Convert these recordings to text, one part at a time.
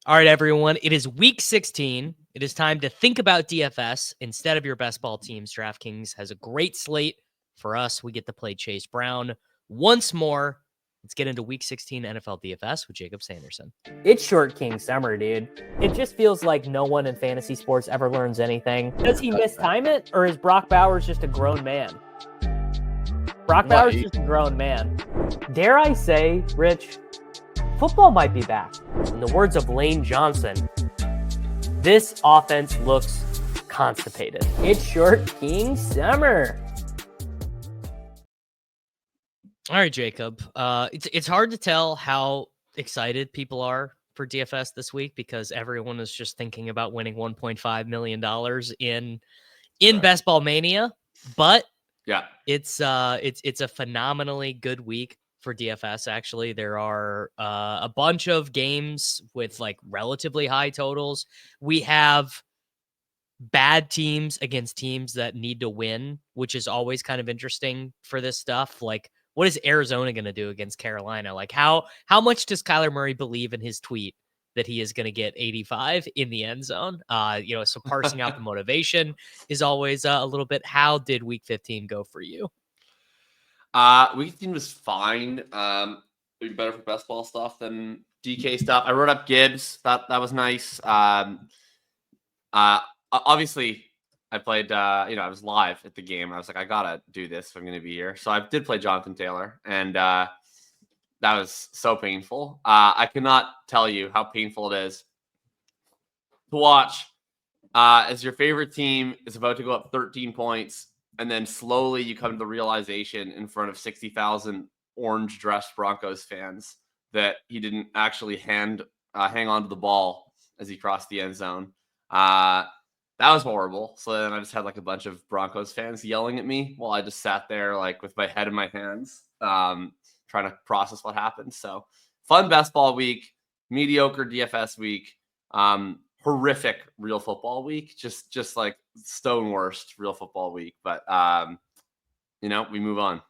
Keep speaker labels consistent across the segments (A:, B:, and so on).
A: All right, everyone. It is week 16. It is time to think about DFS instead of your best ball teams. DraftKings has a great slate for us. We get to play Chase Brown once more. Let's get into week 16 NFL DFS with Jakob Sanderson.
B: It's short king summer, dude. It just feels like no one in fantasy sports ever learns anything. Does he mistime it, or is Brock Bowers just a grown man? Brock Bowers is just a grown man. Dare I say, Rich, football might be back. In the words of Lane Johnson, this offense looks constipated. It's short king summer.
A: All right, Jacob. It's hard to tell how excited people are for DFS this week because everyone is just thinking about winning $1.5 million in Best Ball Mania. But
C: yeah,
A: it's a phenomenally good week for DFS. Actually, there are a bunch of games with like relatively high totals. We have bad teams against teams that need to win, which is always kind of interesting for this stuff. Like, what is Arizona going to do against Carolina? Like, how much does Kyler Murray believe in his tweet that he is going to get 85 in the end zone? So parsing out the motivation is always a little bit. How did week 15 go for you?
C: Week 15 was fine. Be better for best ball stuff than DK stuff. I wrote up Gibbs. That was nice. Obviously, I played, I was live at the game. I was like, I got to do this if I'm going to be here. So I did play Jonathan Taylor, and that was so painful. I cannot tell you how painful it is to watch as your favorite team is about to go up 13 points, and then slowly you come to the realization in front of 60,000 orange-dressed Broncos fans that he didn't actually hang on to the ball as he crossed the end zone. That was horrible. So then I just had like a bunch of Broncos fans yelling at me while I just sat there like with my head in my hands, trying to process what happened. So fun best ball week, mediocre DFS week, horrific real football week, just like stone worst real football week. But, we move on.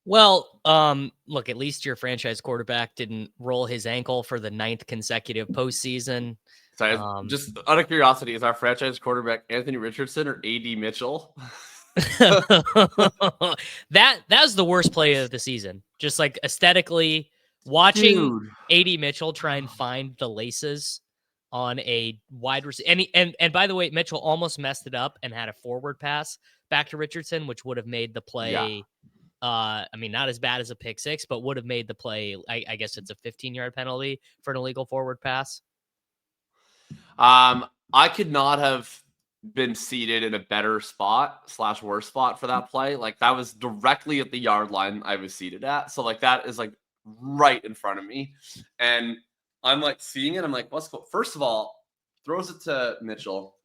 A: Well, look, at least your franchise quarterback didn't roll his ankle for the 9th consecutive postseason.
C: So just out of curiosity, is our franchise quarterback Anthony Richardson or AD Mitchell?
A: That was the worst play of the season. Just like aesthetically watching AD Mitchell try and find the laces on a wide receiver. And by the way, Mitchell almost messed it up and had a forward pass back to Richardson, which would have made the play. Yeah. Not as bad as a pick six, but would have made the play. I guess it's a 15-yard penalty for an illegal forward pass.
C: I could not have been seated in a better spot / worse spot for that play. Like that was directly at the yard line I was seated at. So like that is like right in front of me. And I'm like seeing it. I'm like, what's cool? First of all, throws it to Mitchell.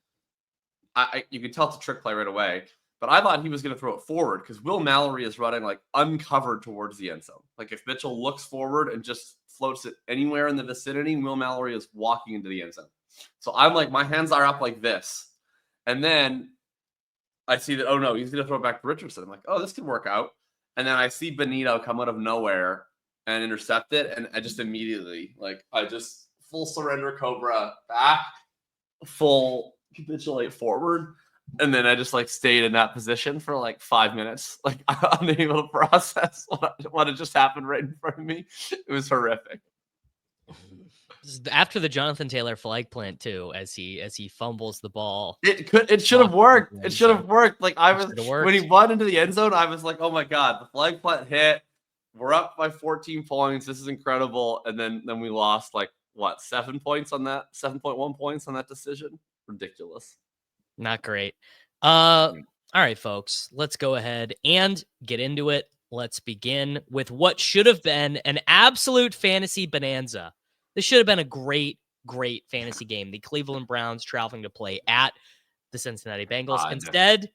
C: You can tell it's a trick play right away. But I thought he was going to throw it forward because Will Mallory is running like uncovered towards the end zone. Like if Mitchell looks forward and just floats it anywhere in the vicinity, Will Mallory is walking into the end zone. So I'm like, my hands are up like this. And then I see that, oh no, he's going to throw it back to Richardson. I'm like, oh, this could work out. And then I see Benito come out of nowhere and intercept it. And I just immediately, I just full surrender Cobra back, full capitulate forward. And then I just stayed in that position for 5 minutes, unable to process what had just happened right in front of me. It was horrific.
A: After the Jonathan Taylor flag plant too, as he fumbles the ball,
C: it should have worked. It should have worked. When he went into the end zone, I was like, oh my god, the flag plant hit. We're up by 14 points. This is incredible. And then we lost 7 points on that, 7.1 points on that decision. Ridiculous.
A: Not great. All right, folks, let's go ahead and get into it. Let's begin with what should have been an absolute fantasy bonanza. This should have been a great fantasy game. The Cleveland Browns traveling to play at the Cincinnati Bengals. Instead,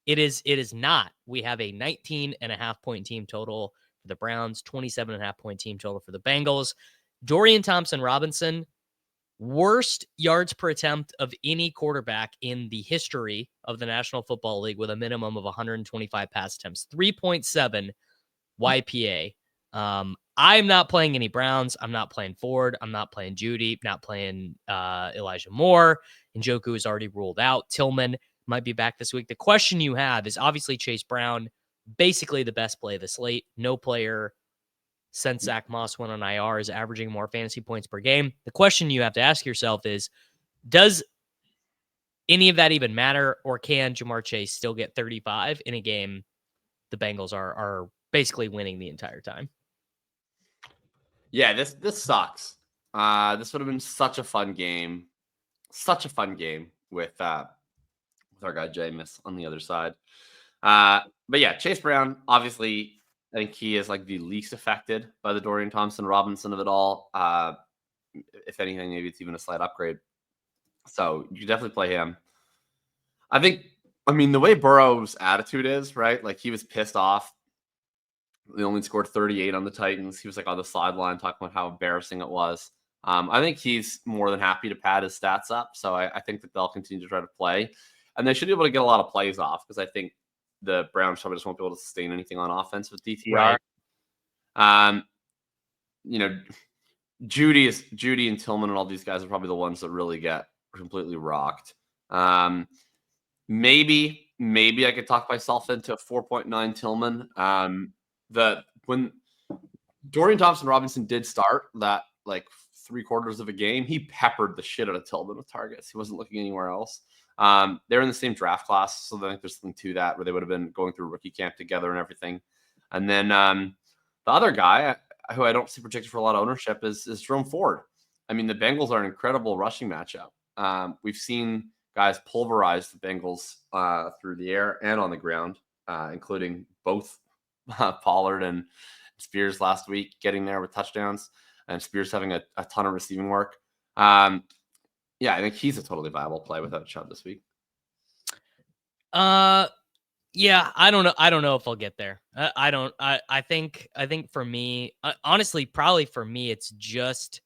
A: it is not. We have a 19.5 point team total for the Browns, 27.5 point team total for the Bengals. Dorian Thompson-Robinson, worst yards per attempt of any quarterback in the history of the National Football League with a minimum of 125 pass attempts, 3.7 YPA. I'm not playing any Browns. I'm not playing Ford. I'm not playing Judy. Not playing Elijah Moore. Njoku is already ruled out. Tillman might be back this week. The question you have is obviously Chase Brown, basically the best play of the slate. No player since Zach Moss went on IR is averaging more fantasy points per game. The question you have to ask yourself is, does any of that even matter, or can Jamar Chase still get 35 in a game the Bengals are basically winning the entire time?
C: Yeah, this sucks. This would have been such a fun game. Such a fun game with our guy Jameis on the other side. But yeah, Chase Brown, obviously, I think he is like the least affected by the Dorian Thompson-Robinson of it all. If anything, maybe it's even a slight upgrade. So you definitely play him. I mean, the way Burrow's attitude is, right? Like, he was pissed off. They only scored 38 on the Titans. He was like on the sideline talking about how embarrassing it was. I think he's more than happy to pad his stats up. So I think that they'll continue to try to play. And they should be able to get a lot of plays off, because I think the Browns probably just won't be able to sustain anything on offense with DTR. Right. You know, Judy and Tillman and all these guys are probably the ones that really get completely rocked. Maybe I could talk myself into a 4.9 Tillman. When Dorian Thompson-Robinson did start that like 3/4 of a game, he peppered the shit out of Tillman with targets. He wasn't looking anywhere else. They're in the same draft class, so I think there's something to that, where they would have been going through rookie camp together and everything. And then the other guy who I don't see projected for a lot of ownership is Jerome Ford. I mean, the Bengals are an incredible rushing matchup. We've seen guys pulverize the Bengals through the air and on the ground, including both Pollard and Spears last week, getting there with touchdowns, and Spears having a ton of receiving work. Yeah, I think he's a totally viable play without Chubb this week.
A: Yeah, I don't know if I'll get there. I think for me, honestly, probably for me, it's just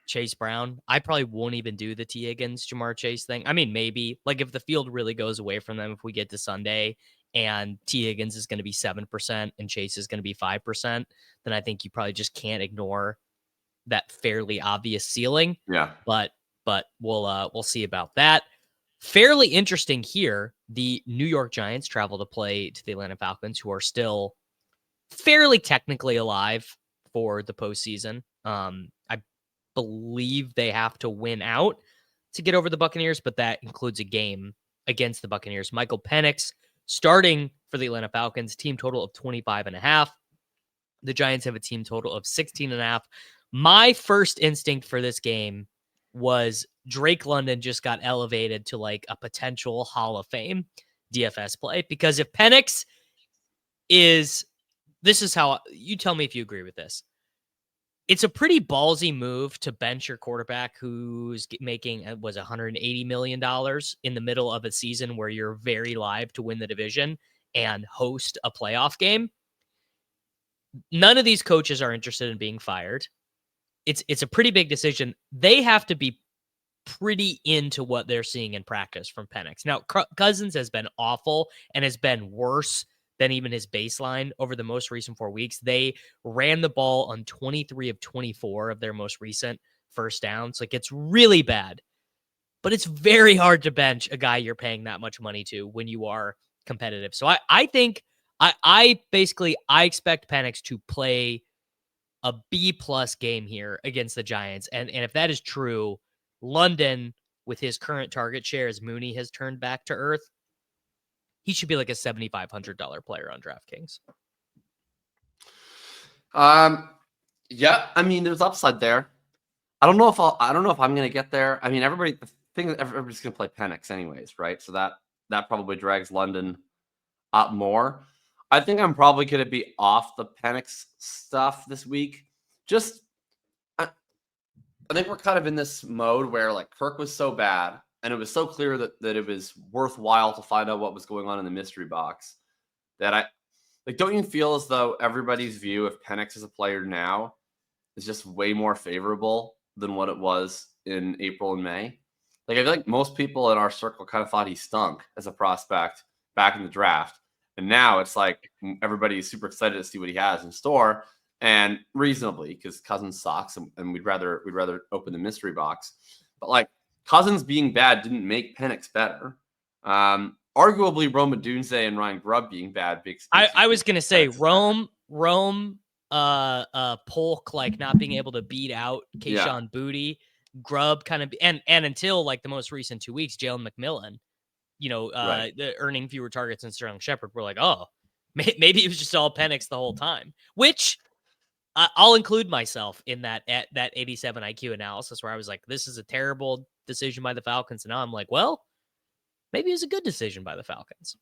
A: Chase Brown. I probably won't even do the T. Higgins, Jamar Chase thing. I mean, maybe like if the field really goes away from them, if we get to Sunday and T. Higgins is going to be 7% and Chase is going to be 5%, then I think you probably just can't ignore that fairly obvious ceiling.
C: Yeah.
A: But we'll see about that. Fairly interesting here. The New York Giants travel to play to the Atlanta Falcons, who are still fairly technically alive for the postseason. I believe they have to win out to get over the Buccaneers, but that includes a game against the Buccaneers. Michael Penix starting for the Atlanta Falcons, team total of 25.5. The Giants have a team total of 16.5. My first instinct for this game was Drake London just got elevated to like a potential Hall of Fame DFS play, because if Penix is, this is how you tell me if you agree with this. It's a pretty ballsy move to bench your quarterback who's making was $180 million in the middle of a season where you're very live to win the division and host a playoff game. None of these coaches are interested in being fired. It's a pretty big decision. They have to be pretty into what they're seeing in practice from Penix. Now, Cousins has been awful and has been worse than even his baseline over the most recent 4 weeks. They ran the ball on 23 of 24 of their most recent first downs. Like, it's really bad, but it's very hard to bench a guy you're paying that much money to when you are competitive. So I think I expect Penix to play a B+ game here against the Giants. And if that is true, London, with his current target share as Mooney has turned back to earth, he should be like a $7,500 player on DraftKings.
C: Yeah, I mean, there's upside there. I don't know if I'm going to get there. I mean, everybody's going to play Penix anyways, right? So that probably drags London up more. I think I'm probably going to be off the Penix stuff this week. I think we're kind of in this mode where like Kirk was so bad, and it was so clear that it was worthwhile to find out what was going on in the mystery box, that don't you feel as though everybody's view of Penix as a player now is just way more favorable than what it was in April and May? Like, I feel like most people in our circle kind of thought he stunk as a prospect back in the draft. And now it's like everybody's super excited to see what he has in store. and reasonably because Cousins sucks, and we'd rather open the mystery box. But like Cousins being bad didn't make Penix better. Arguably, Rome Odunze and Ryan Grubb being bad.
A: I was gonna say Rome, Polk like not being able to beat out Kayshon Boutte, Grubb kind of, and until like the most recent 2 weeks, Jalen McMillan, the earning fewer targets than Sterling Shepard. We're like, oh, maybe it was just all Penix the whole time, which I'll include myself in that 87 IQ analysis where I was like, this is a terrible decision by the Falcons. And now I'm like, well, maybe it was a good decision by the Falcons.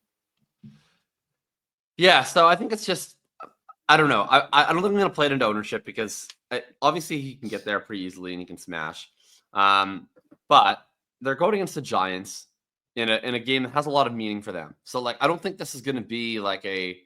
C: Yeah, so I think it's just, I don't know. I don't think I'm going to play it into ownership because obviously he can get there pretty easily and he can smash. But they're going against the Giants in a game that has a lot of meaning for them. So like, I don't think this is going to be like a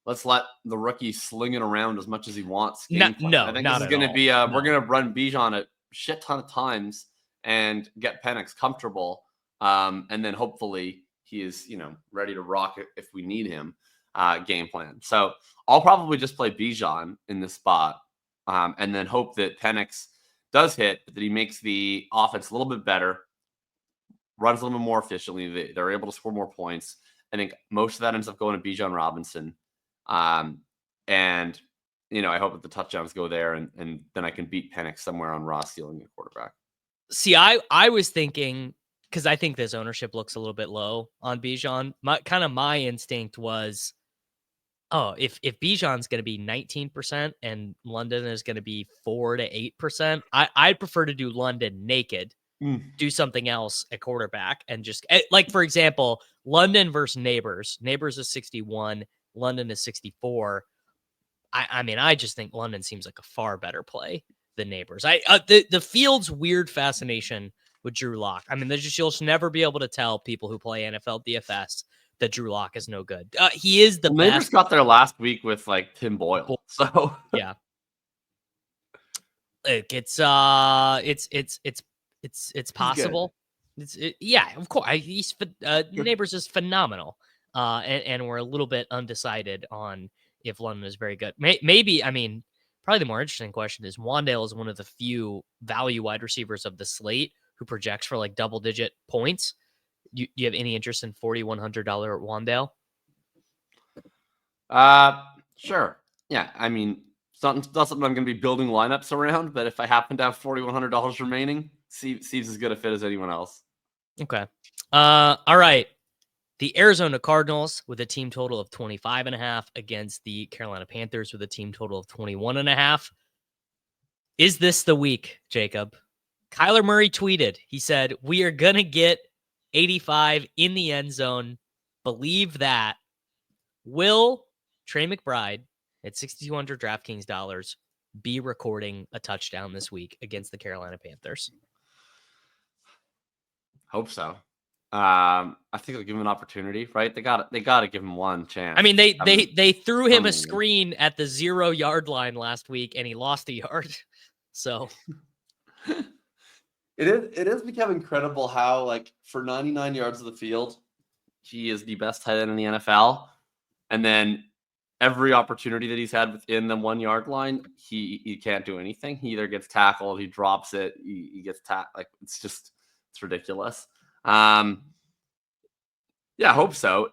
C: let's let the rookie sling it around as much as he wants.
A: No,
C: I think this is going to be we're going to run Bijan a shit ton of times and get Penix comfortable, and then hopefully he is ready to rock it if we need him. Game plan. So I'll probably just play Bijan in this spot, and then hope that Penix does hit, but that he makes the offense a little bit better, runs a little bit more efficiently. They're able to score more points. I think most of that ends up going to Bijan Robinson. And I hope that the touchdowns go there, and then I can beat Penix somewhere on raw stealing a quarterback. See,
A: I was thinking, because I think this ownership looks a little bit low on Bijan. My instinct was, if Bijan's going to be 19% and London is going to be 4 to 8%, I'd prefer to do London naked, do something else at quarterback, and just like, for example, London versus Neighbors. Neighbors is 61. London is 64. I mean, I just think London seems like a far better play than Neighbors. The field's weird fascination with Drew Lock. I mean, you'll never be able to tell people who play NFL DFS that Drew Lock is no good. He is the best.
C: Neighbors got there last week with like Tim Boyle. So
A: yeah, it's possible. Yeah, of course. Neighbors is phenomenal. And we're a little bit undecided on if London is very good. Maybe, I mean, probably the more interesting question is Wan'Dale is one of the few value wide receivers of the slate who projects for like double-digit points. Do you have any interest in $4,100 Wan'Dale?
C: Sure. Yeah, I mean, it's not something I'm going to be building lineups around, but if I happen to have $4,100 remaining, Steve's as good a fit as anyone else.
A: Okay. All right. The Arizona Cardinals with a team total of 25.5 against the Carolina Panthers with a team total of 21.5. Is this the week, Jacob? Kyler Murray tweeted, he said, "We are going to get 85 in the end zone. Believe that." Will Trey McBride at $6,200 DraftKings dollars be recording a touchdown this week against the Carolina Panthers?
C: Hope so. I think they'll give him an opportunity, right? They got to give him one chance.
A: I mean, they threw him a screen at the 0-yard line last week, and he lost a yard. So
C: it is become incredible how, like, for 99 yards of the field, he is the best tight end in the NFL, and then every opportunity that he's had within the 1-yard line, he can't do anything. He either gets tackled, he drops it, he gets tackled. Like, it's ridiculous. Yeah, I hope so.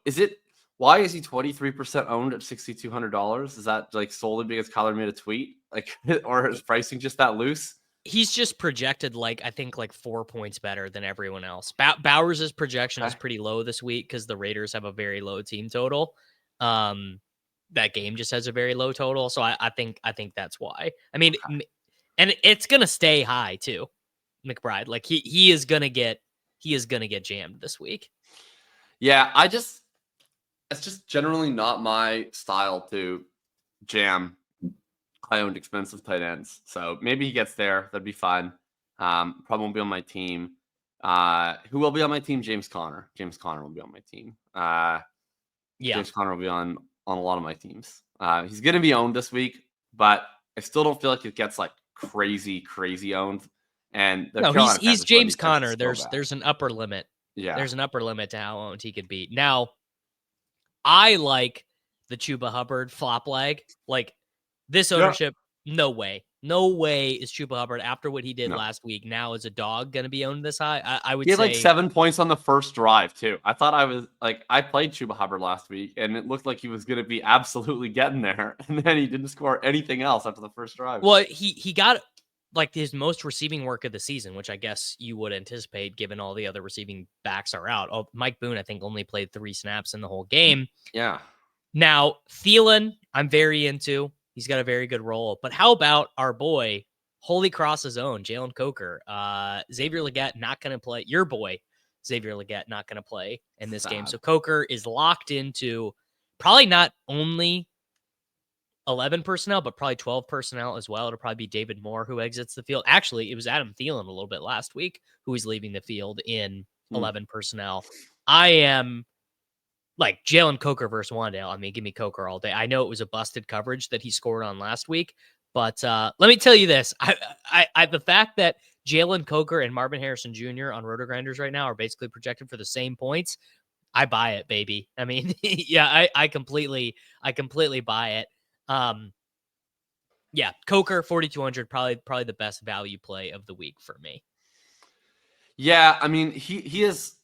C: Why is he 23% owned at $6,200? Is that like solely because Kyler made a tweet? Like, or is pricing just that loose?
A: He's just projected I think 4 points better than everyone else. Bowers' projection is pretty low this week because the Raiders have a very low team total. That game just has a very low total. So I think that's why. I mean, and it's gonna stay high too. McBride, like he is gonna get jammed this week.
C: Yeah, it's just generally not my style to jam high-owned expensive tight ends. So maybe he gets there. That'd be fine. Probably won't be on my team. Who will be on my team? James Conner. James Conner will be on my team. James Conner will be on a lot of my teams. He's going to be owned this week, but I still don't feel like it gets like crazy owned. And
A: he's James Conner. There's an upper limit.
C: Yeah,
A: there's an upper limit to how owned he could be. Now, I like the Chuba Hubbard flop leg. Like, This
C: Yeah.
A: ownership, no way. No way is Chuba Hubbard, after what he did
C: No.
A: last week, now as a dog, going to be owned this high? I would
C: He had
A: say
C: like 7 points on the first drive, too. I thought I played Chuba Hubbard last week, and it looked like he was going to be absolutely getting there. And then he didn't score anything else after the first drive.
A: Well, he got like his most receiving work of the season, which I guess you would anticipate given all the other receiving backs are out. Oh, Mike Boone, I think, only played 3 snaps in the whole game.
C: Yeah.
A: Now, Thielen, I'm very into. He's got a very good role. But how about our boy, Holy Cross's own, Jalen Coker? Xavier Legette not going to play. Your boy, Xavier Legette, not going to play in this game. So Coker is locked into probably not only 11 personnel, but probably 12 personnel as well. It'll probably be David Moore who exits the field. Actually, it was Adam Thielen a little bit last week who was leaving the field in 11 personnel. I am like Jalen Coker versus Wandale. I mean, give me Coker all day. I know it was a busted coverage that he scored on last week, but let me tell you this. I the fact that Jalen Coker and Marvin Harrison Jr. on Roto Grinders right now are basically projected for the same points. I buy it, baby. I mean, yeah, I completely buy it. Yeah, Coker 4,200, probably the best value play of the week for me.
C: Yeah, I mean, he is.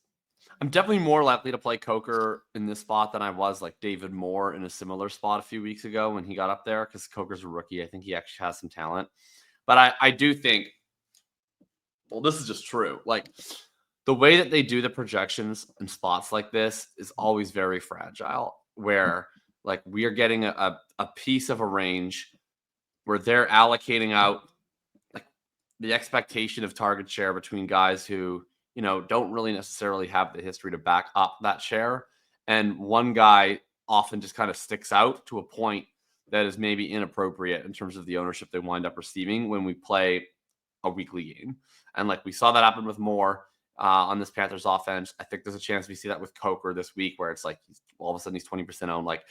C: I'm definitely more likely to play Coker in this spot than I was like David Moore in a similar spot a few weeks ago when he got up there, because Coker's a rookie. I think he actually has some talent. But I do think, well, this is just true. Like, the way that they do the projections in spots like this is always very fragile, where like we are getting a piece of a range where they're allocating out like the expectation of target share between guys who, you know, don't really necessarily have the history to back up that share. And one guy often just kind of sticks out to a point that is maybe inappropriate in terms of the ownership they wind up receiving when we play a weekly game. And like we saw that happen with Moore on this Panthers offense. I think there's a chance we see that with Coker this week, where it's like all of a sudden he's 20% owned. Like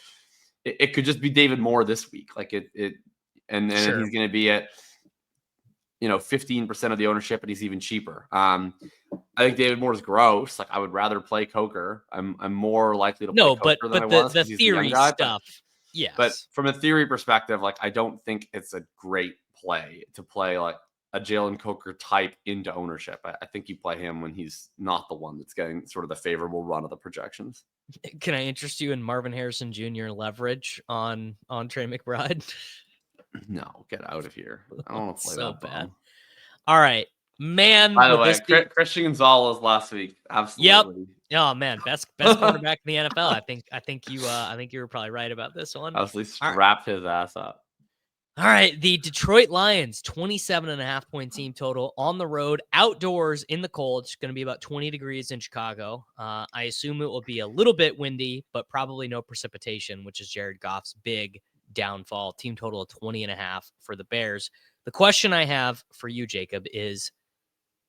C: it could just be David Moore this week. Like and
A: Sure.
C: he's going to be at, you know, 15% of the ownership, and he's even cheaper. I think David Moore is gross. Like I would rather play Coker. I'm more likely to play Coker than I was.
A: The theory
C: guy,
A: stuff. Yes.
C: But from a theory perspective, like I don't think it's a great play to play like a Jalen Coker type into ownership. I think you play him when he's not the one that's getting sort of the favorable run of the projections.
A: Can I interest you in Marvin Harrison Jr. leverage on Trey McBride?
C: No, get out of here. I don't want to play
A: so
C: that
A: bad.
C: ball.
A: All right, man.
C: By the way, Christian Gonzalez last week. Absolutely.
A: Yep. Oh man, best cornerback in the NFL. I think you were probably right about this one.
C: Absolutely strapped his ass up.
A: All right, the Detroit Lions, 27.5-point team total on the road, outdoors in the cold. It's going to be about 20 degrees in Chicago. I assume it will be a little bit windy, but probably no precipitation, which is Jared Goff's big downfall. Team total of 20.5 for the Bears. The question I have for you, Jacob, is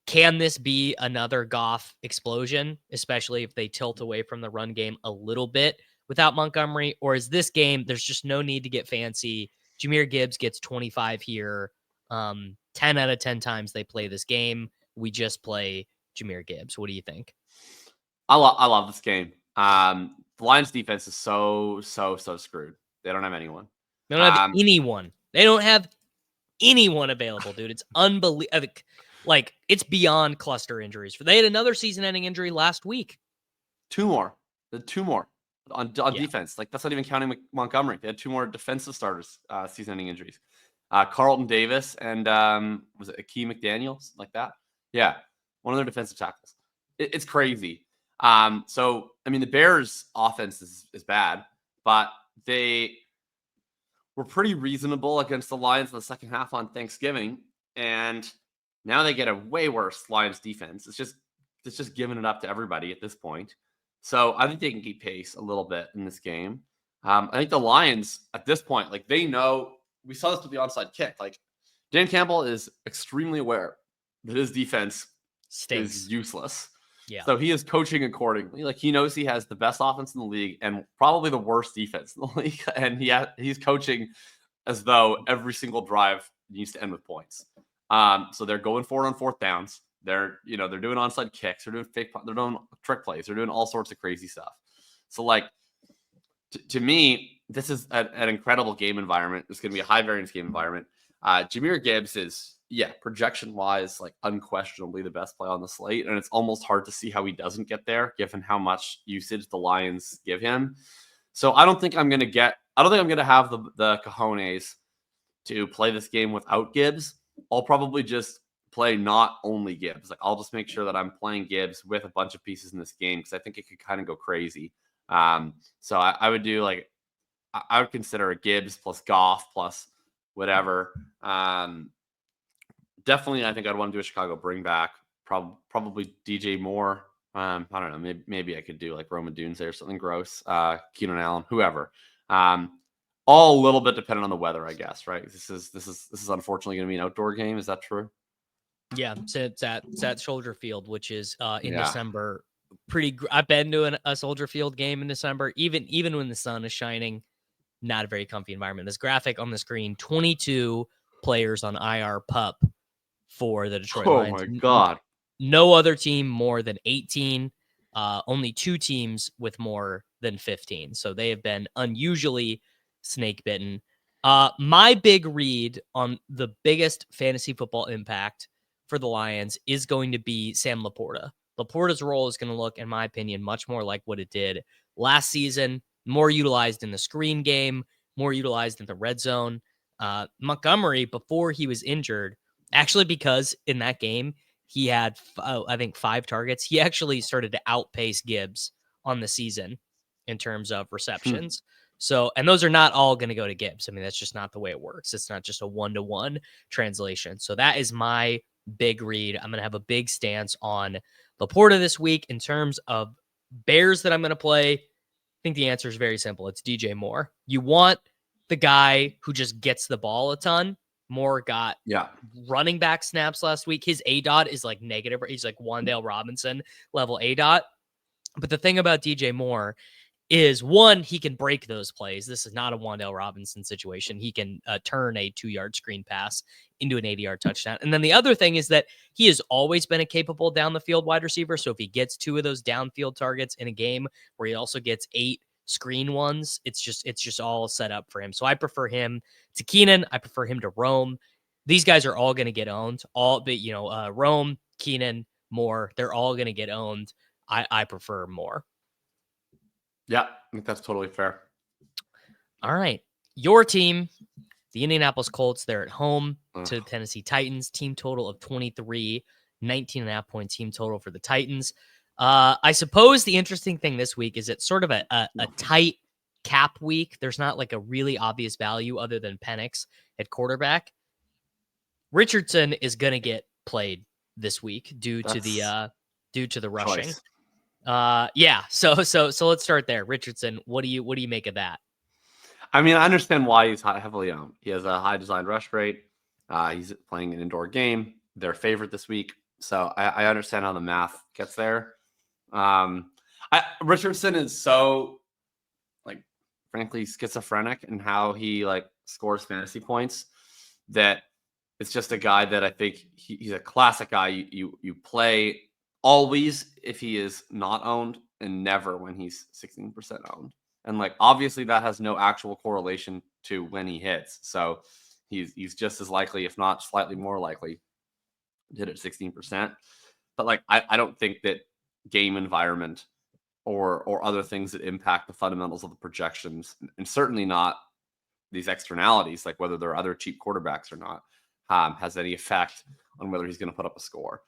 A: can this be another Goff explosion, especially if they tilt away from the run game a little bit without Montgomery? Or is this game, there's just no need to get fancy? Jahmyr Gibbs gets 25 here. 10 out of 10 times they play this game, we just play Jahmyr Gibbs. What do you think?
C: I love this game. The Lions defense is so screwed. They don't have anyone.
A: They don't have anyone. They don't have anyone available, dude. It's unbelievable. Like, it's beyond cluster injuries. They had another season-ending injury last week.
C: Two more on defense. Like, that's not even counting Montgomery. They had 2 more defensive starters, season-ending injuries. Carlton Davis and was it Akeem McDaniel, something like that? Yeah, one of their defensive tackles. It's crazy. So I mean, the Bears' offense is bad, but they were pretty reasonable against the Lions in the second half on Thanksgiving, and now they get a way worse Lions defense. It's just giving it up to everybody at this point. So I think they can keep pace a little bit in this game. I think the Lions at this point, like they know, we saw this with the onside kick. Like Dan Campbell is extremely aware that his defense is useless.
A: Yeah.
C: So he is coaching accordingly. Like he knows he has the best offense in the league and probably the worst defense in the league. And he's coaching as though every single drive needs to end with points. So they're going for it on 4th downs. They're doing onside kicks. They're doing they're doing trick plays. They're doing all sorts of crazy stuff. So like, to me, this is an incredible game environment. It's going to be a high variance game environment. Jahmyr Gibbs is, projection wise, like unquestionably the best play on the slate. And it's almost hard to see how he doesn't get there given how much usage the Lions give him. So I don't think I'm going to have the cojones to play this game without Gibbs. I'll probably just play not only Gibbs. Like I'll just make sure that I'm playing Gibbs with a bunch of pieces in this game because I think it could kind of go crazy. So I would do I would consider a Gibbs plus Goff plus whatever. Definitely, I think I'd want to do a Chicago bring back. Probably DJ Moore. I don't know. Maybe I could do like Roman Dunze or something gross. Keenan Allen, whoever. All a little bit dependent on the weather, I guess. Right? This is unfortunately going to be an outdoor game. Is that true?
A: Yeah, so it's at Soldier Field, which is in December. I've been to a Soldier Field game in December, even when the sun is shining. Not a very comfy environment. This graphic on the screen: 22 players on IR PUP for the Detroit Lions.
C: Oh my God!
A: No other team more than 18. Only 2 teams with more than 15. So they have been unusually snake bitten. My big read on the biggest fantasy football impact for the Lions is going to be Sam Laporta. Laporta's role is going to look, in my opinion, much more like what it did last season, more utilized in the screen game, more utilized in the red zone. Montgomery, before he was injured, actually, because in that game, he had, I think, 5 targets. He actually started to outpace Gibbs on the season in terms of receptions. So, and those are not all going to go to Gibbs. I mean, that's just not the way it works. It's not just a 1-to-1 translation. So that is my big read. I'm going to have a big stance on Laporta this week. In terms of Bears that I'm going to play, I think the answer is very simple. It's DJ Moore. You want the guy who just gets the ball a ton. Moore got running back snaps last week. His ADOT is like negative. He's like Wan'Dale Robinson level ADOT. But the thing about DJ Moore is, one, he can break those plays. This is not a Wan'Dale Robinson situation. He can turn a 2-yard screen pass into an 80-yard touchdown. And then the other thing is that he has always been a capable down the field wide receiver. So if he gets 2 of those downfield targets in a game where he also gets 8 screen ones, it's just all set up for him. So I prefer him to Keenan. I prefer him to Rome. These guys are all going to get owned. Rome, Keenan, Moore, they're all going to get owned. I prefer Moore.
C: Yeah, I think that's totally fair.
A: All right. Your team, the Indianapolis Colts, they're at home to the Tennessee Titans. Team total of 23, 19.5 point team total for the Titans. I suppose the interesting thing this week is it's sort of a tight cap week. There's not like a really obvious value other than Penix at quarterback. Richardson is going to get played this week due to the rushing.
C: Choice.
A: So let's start there. Richardson, what do you make of that?
C: I mean, I understand why he's heavily owned. He has a high designed rush rate. He's playing an indoor game. Their favorite this week. So I understand how the math gets there. Richardson is so, like, frankly, schizophrenic in how he scores fantasy points that it's just a guy that I think he's a classic guy you play always if he is not owned and never when he's 16% owned. And obviously that has no actual correlation to when he hits. So he's just as likely, if not slightly more likely, to hit at 16%. But I don't think that game environment or other things that impact the fundamentals of the projections, and certainly not these externalities, like whether there are other cheap quarterbacks or not, has any effect on whether he's going to put up a score.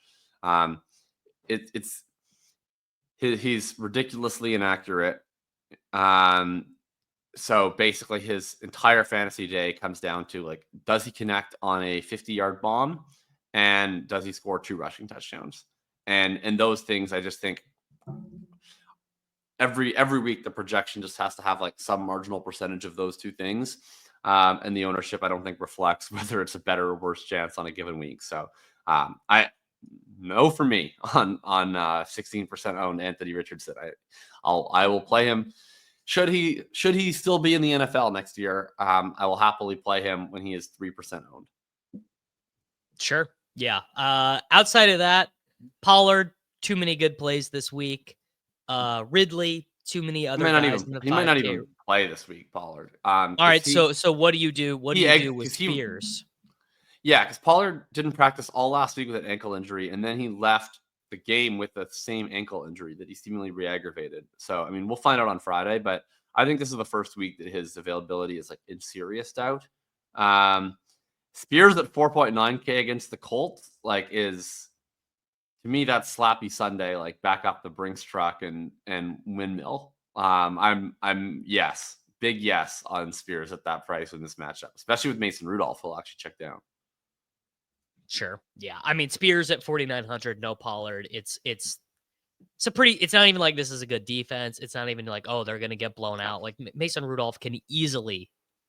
C: He's ridiculously inaccurate. So basically his entire fantasy day comes down to does he connect on a 50-yard bomb, and does he score 2 rushing touchdowns? And those things, I just think every week the projection just has to have some marginal percentage of those 2 things. And the ownership, I don't think, reflects whether it's a better or worse chance on a given week. So no for me on 16% owned Anthony Richardson. I will play him. Should he still be in the NFL next year? I will happily play him when he is 3% owned.
A: Sure. Yeah. Outside of that, Pollard, too many good plays this week. Ridley, too many other
C: He might not
A: guys
C: even,
A: in the
C: he might
A: 5K.
C: not even play this week, Pollard.
A: All right, so what do you do? What do you do with
C: 'cause he-
A: Spears?
C: Yeah, because Pollard didn't practice all last week with an ankle injury, and then he left the game with the same ankle injury that he seemingly re-aggravated. So, I mean, we'll find out on Friday, but I think this is the first week that his availability is like in serious doubt. Spears at 4.9K against the Colts, like, is, to me, that's Slappy Sunday, like back up the Brinks truck and windmill. Yes, big yes on Spears at that price in this matchup, especially with Mason Rudolph, who'll actually check down.
A: Sure. Yeah. I mean, Spears at 4,900, no Pollard. It's not even like this is a good defense. It's not even like, oh, they're going to get blown out. Like Mason Rudolph can easily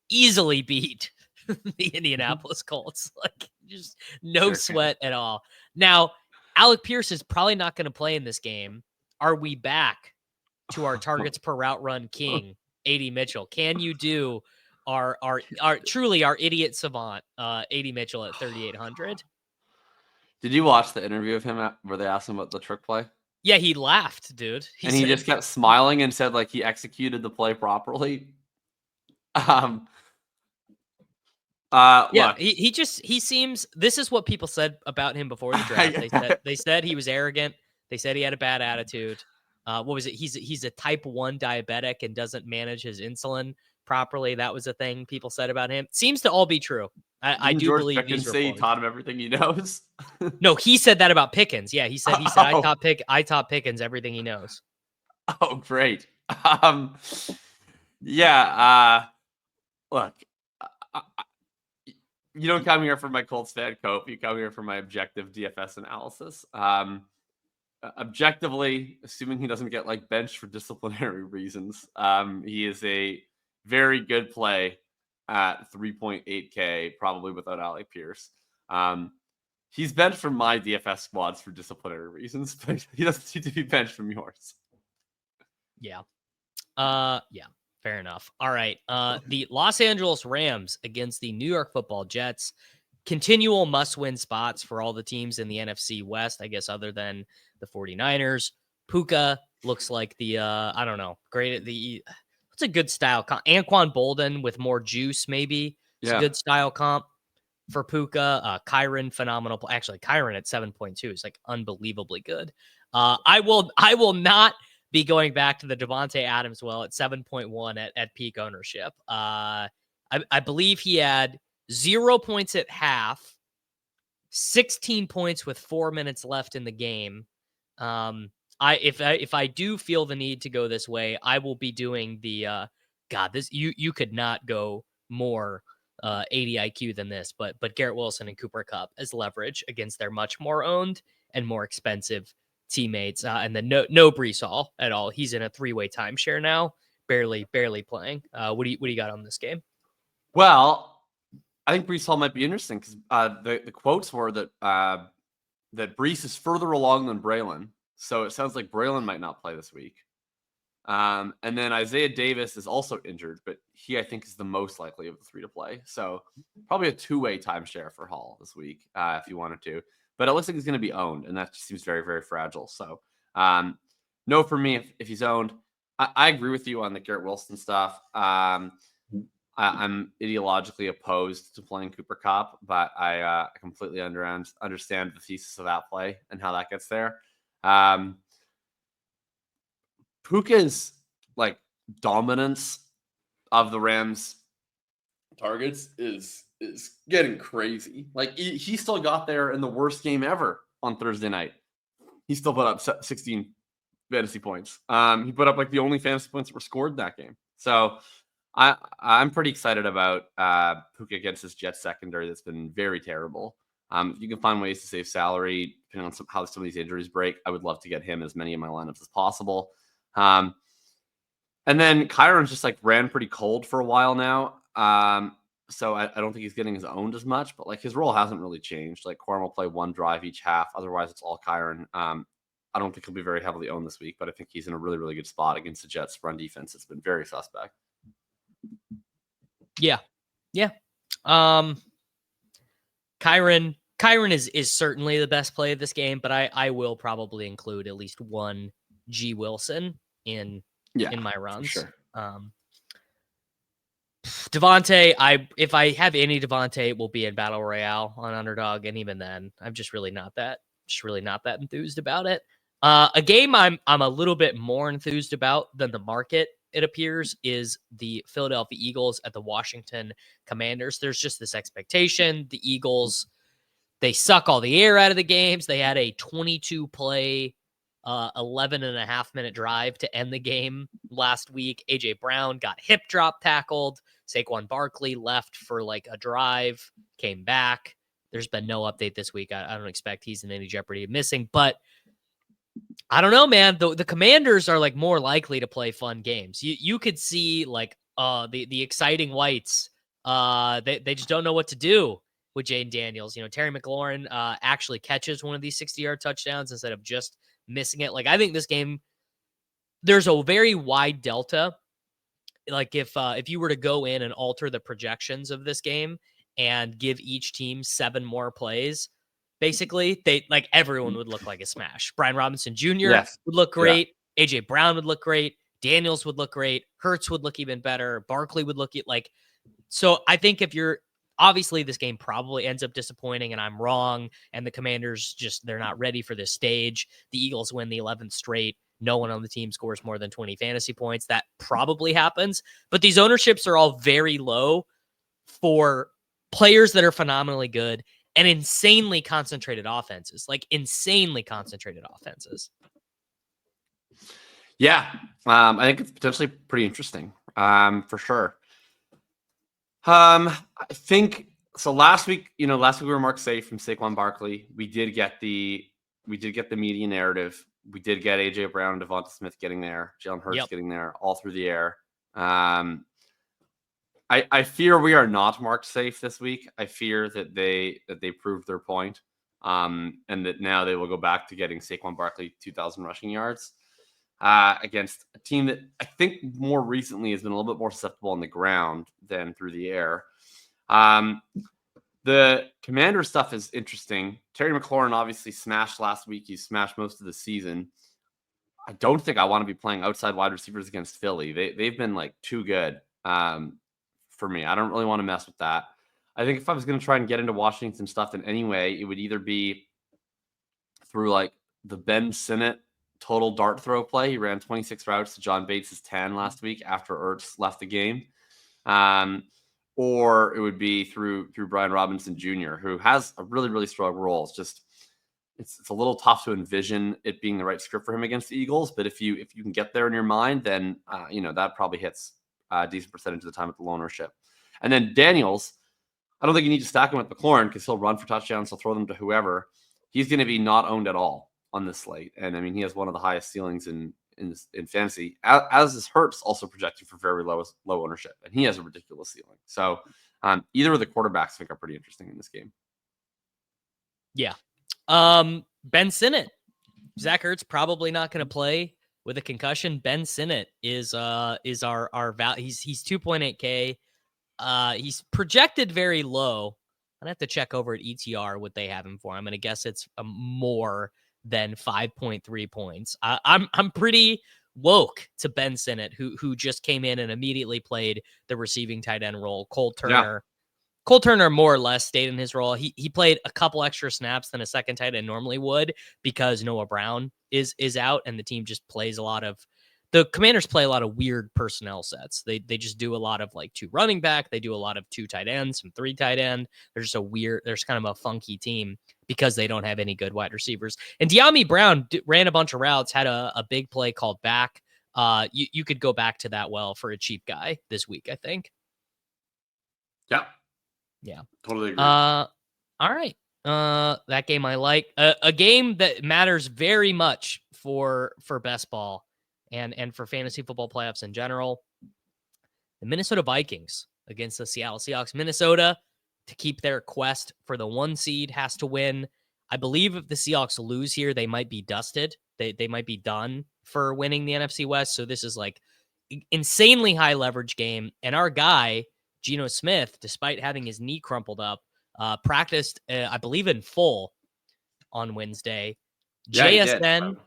A: beat the Indianapolis Colts. Like just no sweat at all. Now, Alec Pierce is probably not going to play in this game. Are we back to our targets per route run king, AD Mitchell? Can you do our truly our idiot savant, AD Mitchell at 3,800?
C: Did you watch the interview of him where they asked him about the trick play?
A: Yeah, he laughed, dude.
C: He just kept smiling and said like he executed the play properly.
A: Yeah,
C: Look,
A: he seems. This is what people said about him before the draft. They said he was arrogant. They said he had a bad attitude. What was it? He's a type 1 diabetic and doesn't manage his insulin properly. That was a thing people said about him. Seems to all be true. I do
C: George
A: believe
C: Pickens
A: these
C: say he
A: reports.
C: taught him everything he knows.
A: No, he said that about Pickens. Yeah, he said I taught Pickens everything he knows.
C: Oh, great. Yeah. Look, you don't come here for my Colts fan cope. You come here for my objective DFS analysis. Objectively, assuming he doesn't get like benched for disciplinary reasons, he is a very good play at 3.8K, probably without Alec Pierce. He's benched from my DFS squads for disciplinary reasons, but he doesn't need to be benched from yours.
A: Yeah. Yeah. Fair enough. All right. The Los Angeles Rams against the New York Football Jets. Continual must-win spots for all the teams in the NFC West, I guess, other than the 49ers. Puka looks like the, I don't know, what's a good style comp? Anquan Bolden with more juice, maybe. It's a good style comp for Puka. Kyron, phenomenal. Actually, Kyron at 7.2 is like unbelievably good. I will not be going back to the Devontae Adams well at 7.1 at peak ownership. I believe he had 0 points at half, 16 points with 4 minutes left in the game. If I do feel the need to go this way, I will be doing the you could not go more 80 IQ than this, but Garrett Wilson and Cooper Kupp as leverage against their much more owned and more expensive teammates. And then no Breece Hall at all. He's in a 3-way timeshare now, barely playing. What do you got on this game?
C: Well, I think Breece Hall might be interesting because the quotes were that that Breece is further along than Braylon, so it sounds like Braylon might not play this week. And then Isaiah Davis is also injured, but he I think is the most likely of the three to play. So probably a 2-way timeshare for Hall this week if you wanted to. But it looks like he's going to be owned, and that just seems very, very fragile. So no for me if he's owned. I agree with you on the Garrett Wilson stuff. I'm ideologically opposed to playing Cooper Kupp, but I completely understand the thesis of that play and how that gets there. Puka's like dominance of the Rams targets is getting crazy. Like he still got there in the worst game ever on Thursday night. He still put up 16 fantasy points. He put up like the only fantasy points that were scored that game. So I'm pretty excited about Puka against this Jets secondary that's been very terrible. If you can find ways to save salary, depending on how some of these injuries break, I would love to get him as many of my lineups as possible. And then Kyron's just like ran pretty cold for a while now. So I don't think he's getting his owned as much, but like his role hasn't really changed. Like Quorum will play one drive each half. Otherwise, it's all Kyron. I don't think he'll be very heavily owned this week, but I think he's in a really, really good spot against the Jets' run defense. It's been very suspect.
A: Yeah. Kyron is certainly the best play of this game, but I will probably include at least one G Wilson in in my runs.
C: Sure.
A: Devontae, if I have any Devontae, it will be in Battle Royale on Underdog, and even then, I'm just really not that enthused about it. A game I'm a little bit more enthused about than the market, it appears, is the Philadelphia Eagles at the Washington Commanders. There's just this expectation. The Eagles, they suck all the air out of the games. They had a 22-play, 11.5-minute drive to end the game last week. AJ Brown got hip drop tackled. Saquon Barkley left for like a drive, came back. There's been no update this week. I don't expect he's in any jeopardy of missing, but I don't know, man. The Commanders are like more likely to play fun games. You could see like the exciting whites. They just don't know what to do with Jaden Daniels. Terry McLaurin actually catches one of these 60-yard touchdowns instead of just missing it. Like, I think this game, there's a very wide delta. Like, if you were to go in and alter the projections of this game and give each team 7 more plays, basically, everyone would look like a smash. Brian Robinson Jr. would look great. Yeah. AJ Brown would look great. Daniels would look great. Hurts would look even better. Barkley would look like. So I think if you're, obviously this game probably ends up disappointing, and I'm wrong, and the Commanders they're not ready for this stage. The Eagles win the 11th straight. No one on the team scores more than 20 fantasy points. That probably happens, but these ownerships are all very low for players that are phenomenally good and insanely concentrated offenses,
C: Yeah. I think it's potentially pretty interesting. For sure. I think so. Last week we were marked safe from Saquon Barkley. We did get the media narrative. We did get AJ Brown and Devonta Smith getting there, Jalen Hurts getting there, all through the air. I fear we are not marked safe this week. I fear that they proved their point, and that now they will go back to getting Saquon Barkley 2,000 rushing yards against a team that I think more recently has been a little bit more susceptible on the ground than through the air. The Commander stuff is interesting. Terry McLaurin obviously smashed last week. He smashed most of the season. I don't think I want to be playing outside wide receivers against Philly. They've been like too good for me. I don't really want to mess with that. I think if I was going to try and get into Washington stuff in any way, it would either be through like the Ben Sinnott total dart throw play. He ran 26 routes to John Bates' 10 last week after Ertz left the game. Or it would be through Brian Robinson Jr., who has a really, really strong role. It's just it's a little tough to envision it being the right script for him against the Eagles. But if you can get there in your mind, then that probably hits a decent percentage of the time at the low ownership. And then Daniels, I don't think you need to stack him with McLaurin because he'll run for touchdowns. He'll throw them to whoever. He's going to be not owned at all on this slate. And I mean, he has one of the highest ceilings in fantasy, as is Hurts, also projected for very low ownership, and he has a ridiculous ceiling. So either of the quarterbacks I think are pretty interesting in this game. Yeah.
A: Ben Sinnott, Zach Ertz probably not going to play with a concussion. Ben Sinnott is our value. He's 2.8K. He's projected very low. I'd have to check over at ETR what they have him for. I'm going to guess it's more than 5.3 points. I'm pretty woke to Ben Sinnott, who just came in and immediately played the receiving tight end role. Cole Turner more or less stayed in his role. He played a couple extra snaps than a second tight end normally would because Noah Brown is out, and the team just plays the Commanders play a lot of weird personnel sets. They just do a lot of like 2 running back. They do a lot of 2 tight ends, some 3 tight end. There's kind of a funky team because they don't have any good wide receivers. And De'Ami Brown ran a bunch of routes, had a big play called back. You could go back to that well for a cheap guy this week, I think.
C: Yeah, totally agree.
A: All right. That game I like. A game that matters very much for best ball and for fantasy football playoffs in general. The Minnesota Vikings against the Seattle Seahawks. Minnesota, to keep their quest for the 1 seed, has to win. I believe if the Seahawks lose here, they might be dusted. They might be done for winning the NFC West. So this is like insanely high leverage game. And our guy, Geno Smith, despite having his knee crumpled up, practiced, I believe, in full on Wednesday.
C: Yeah, JSN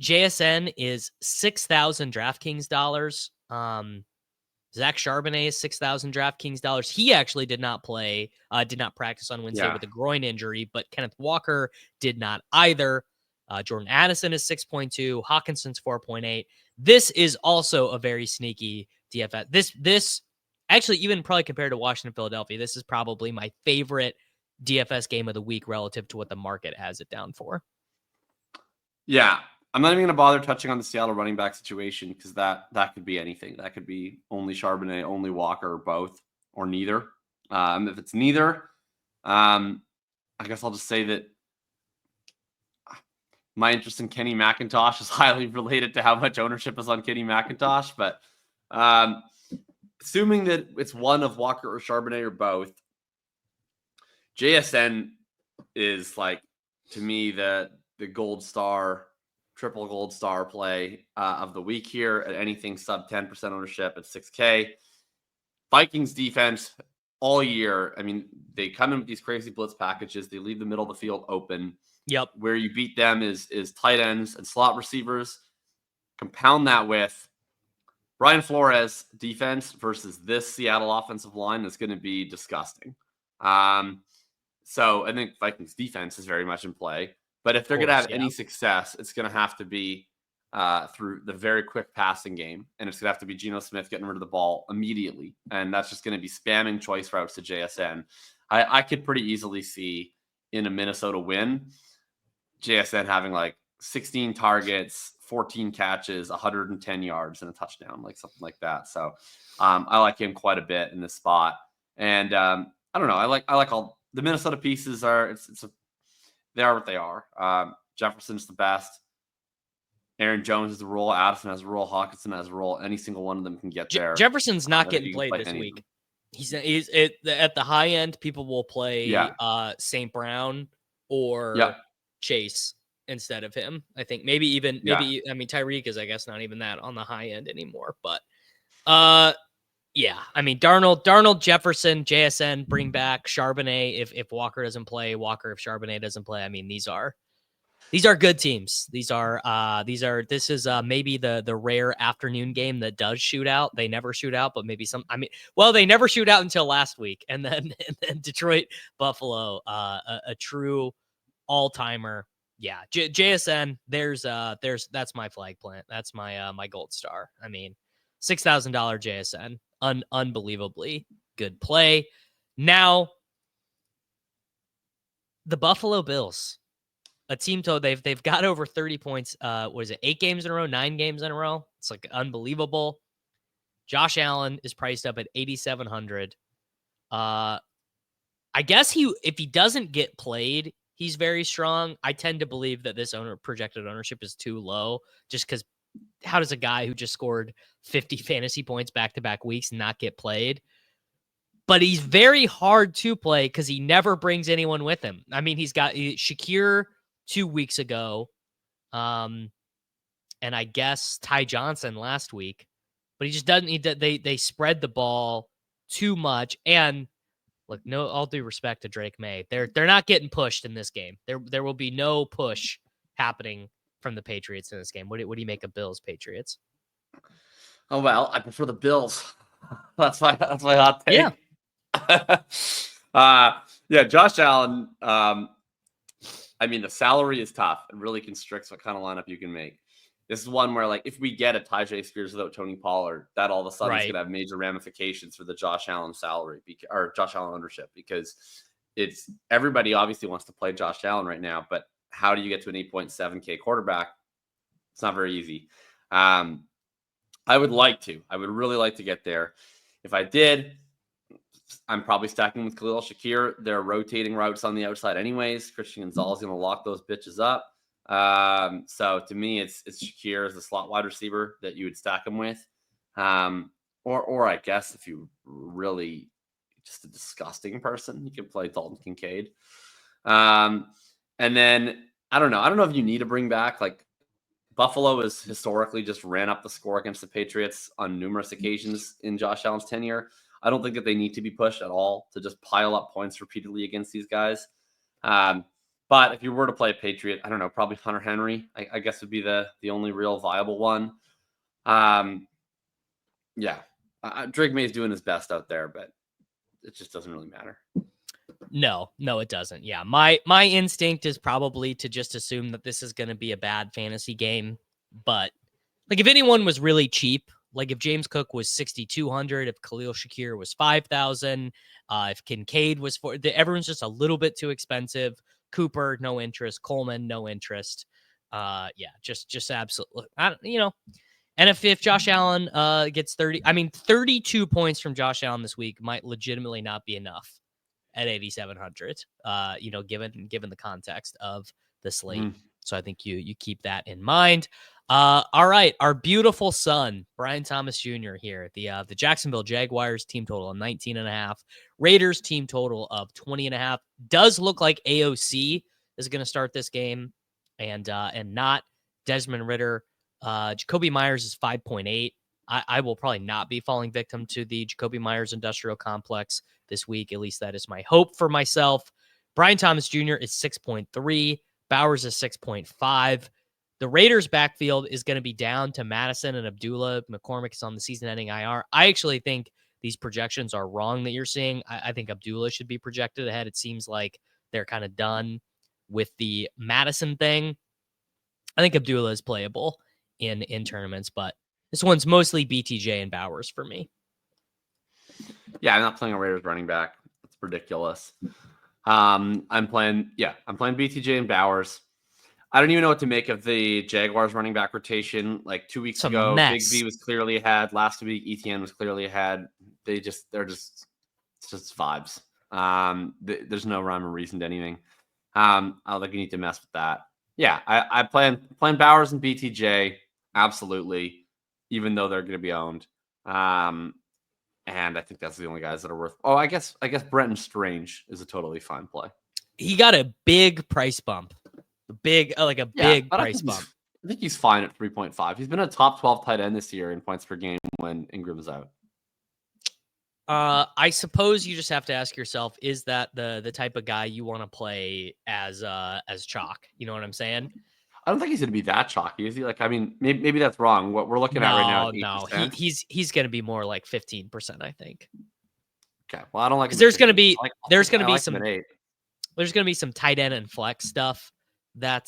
A: JSN is $6,000 DraftKings dollars. Zach Charbonnet is $6,000 DraftKings dollars. He actually did not practice on Wednesday with a groin injury, but Kenneth Walker did not either. Jordan Addison is 6.2. Hawkinson's 4.8. This is also a very sneaky DFS. This actually, even probably compared to Washington, Philadelphia, this is probably my favorite DFS game of the week relative to what the market has it down for.
C: Yeah. I'm not even going to bother touching on the Seattle running back situation because that could be anything. That could be only Charbonnet, only Walker, or both, or neither. If it's neither, I guess I'll just say that my interest in Kenny McIntosh is highly related to how much ownership is on Kenny McIntosh. But assuming that it's one of Walker or Charbonnet or both, JSN is like, to me, the gold star, triple gold star play of the week here at anything sub 10% ownership at 6K. Vikings defense all year. I mean, they come in with these crazy blitz packages. They leave the middle of the field open.
A: Yep.
C: Where you beat them is tight ends and slot receivers. Compound that with Brian Flores defense versus this Seattle offensive line is going to be disgusting. So I think Vikings defense is very much in play. But if they're going to have any success, it's going to have to be through the very quick passing game. And it's going to have to be Geno Smith getting rid of the ball immediately. And that's just going to be spamming choice routes to JSN. I could pretty easily see in a Minnesota win, JSN having like 16 targets, 14 catches, 110 yards, and a touchdown, like something like that. So I like him quite a bit in this spot. And I don't know. I like all the Minnesota pieces they are what they are. Jefferson's the best. Aaron Jones has a role. Addison has a role. Hawkinson has a role. Any single one of them can get there.
A: Jefferson's not getting played this week. He's at the high end. People will play St. Brown or Chase instead of him. I think maybe I mean Tyreek is I guess not even that on the high end anymore. But yeah, I mean Darnold, Jefferson, JSN, bring back Charbonnet if Walker doesn't play, Walker if Charbonnet doesn't play. I mean these are good teams. This is maybe the rare afternoon game that does shoot out. They never shoot out, but maybe they never shoot out until last week, and then Detroit, Buffalo, a true all-timer. Yeah, JSN. That's my flag plant. That's my gold star. I mean, $6,000 JSN. Unbelievably good play. Now, the Buffalo Bills, a team total they've got over 30 points. Was it 8 games in a row, 9 games in a row? It's like unbelievable. Josh Allen is priced up at 8,700. I guess if he doesn't get played, he's very strong. I tend to believe that this projected ownership is too low, just because how does a guy who just scored 50 fantasy points back-to-back weeks not get played? But he's very hard to play because he never brings anyone with him. I mean, he's got Shakir 2 weeks ago, and I guess Ty Johnson last week, but he just doesn't. They spread the ball too much. And look, no, all due respect to Drake May, they're not getting pushed in this game. There will be no push happening from the Patriots in this game. What do you make of Bills Patriots?
C: Oh well, I prefer the Bills. That's my hot take. Yeah. Josh Allen. I mean, the salary is tough. It really constricts what kind of lineup you can make. This is one where, like, if we get a Tyjae Spears without Tony Pollard, that all of a sudden is going to have major ramifications for the Josh Allen salary or Josh Allen ownership, because it's everybody obviously wants to play Josh Allen right now, but how do you get to an 8.7K quarterback? It's not very easy. I would really like to get there. If I did, I'm probably stacking with Khalil Shakir. They're rotating routes on the outside anyways. Christian Gonzalez is going to lock those bitches up. So to me, it's Shakir as the slot wide receiver that you would stack him with. Or I guess if you really just a disgusting person, you can play Dalton Kincaid. And then I don't know if you need to bring back, like, Buffalo has historically just ran up the score against the Patriots on numerous occasions in Josh Allen's tenure. I don't think that they need to be pushed at all to just pile up points repeatedly against these guys. But But if you were to play a Patriot, I don't know, probably Hunter Henry, I guess would be the only real viable one. Yeah, Drake May's doing his best out there, but it just doesn't really matter.
A: No, it doesn't. Yeah, my instinct is probably to just assume that this is going to be a bad fantasy game. But like, if anyone was really cheap, like if James Cook was 6,200, if Khalil Shakir was 5,000, if Kincaid was everyone's just a little bit too expensive. Cooper, no interest. Coleman, no interest. Yeah, just absolutely. And if Josh Allen gets 32 points from Josh Allen this week might legitimately not be enough at 8,700. Given the context of the slate. So I think you keep that in mind. All right, our beautiful son, Brian Thomas Jr. here. The Jacksonville Jaguars team total of 19.5. Raiders team total of 20.5. Does look like AOC is going to start this game, and not Desmond Ridder. Jacoby Myers is 5.8. I will probably not be falling victim to the Jacoby Myers industrial complex this week. At least that is my hope for myself. Brian Thomas Jr. is 6.3. Bowers is 6.5. The Raiders backfield is going to be down to Madison and Abdullah. McCormick is on the season-ending IR. I actually think these projections are wrong that you're seeing. I think Abdullah should be projected ahead. It seems like they're kind of done with the Madison thing. I think Abdullah is playable in tournaments, but this one's mostly BTJ and Bowers for me.
C: Yeah, I'm not playing a Raiders running back. That's ridiculous. I'm playing BTJ and Bowers. I don't even know what to make of the Jaguars running back rotation. Like 2 weeks ago, Big V was clearly ahead. Last week, ETN was clearly ahead. It's just vibes. There's no rhyme or reason to anything. I don't think you need to mess with that. Yeah, I plan Bowers and BTJ, absolutely, even though they're going to be owned. And I think that's the only guys that are worth. Oh, I guess Brenton Strange is a totally fine play.
A: He got a big price bump. Big price bump.
C: I think he's fine at 3.5. He's been a top 12 tight end this year in points per game when Ingram's out.
A: I suppose you just have to ask yourself, is that the type of guy you want to play as chalk? You know what I'm saying?
C: I don't think he's going to be that chalky, is he? Like, I mean, maybe that's wrong. What we're looking at right now is 8%.
A: No, he's going to be more like 15%, I think.
C: Okay, well, I don't like
A: because there's going to be some tight end and flex stuff that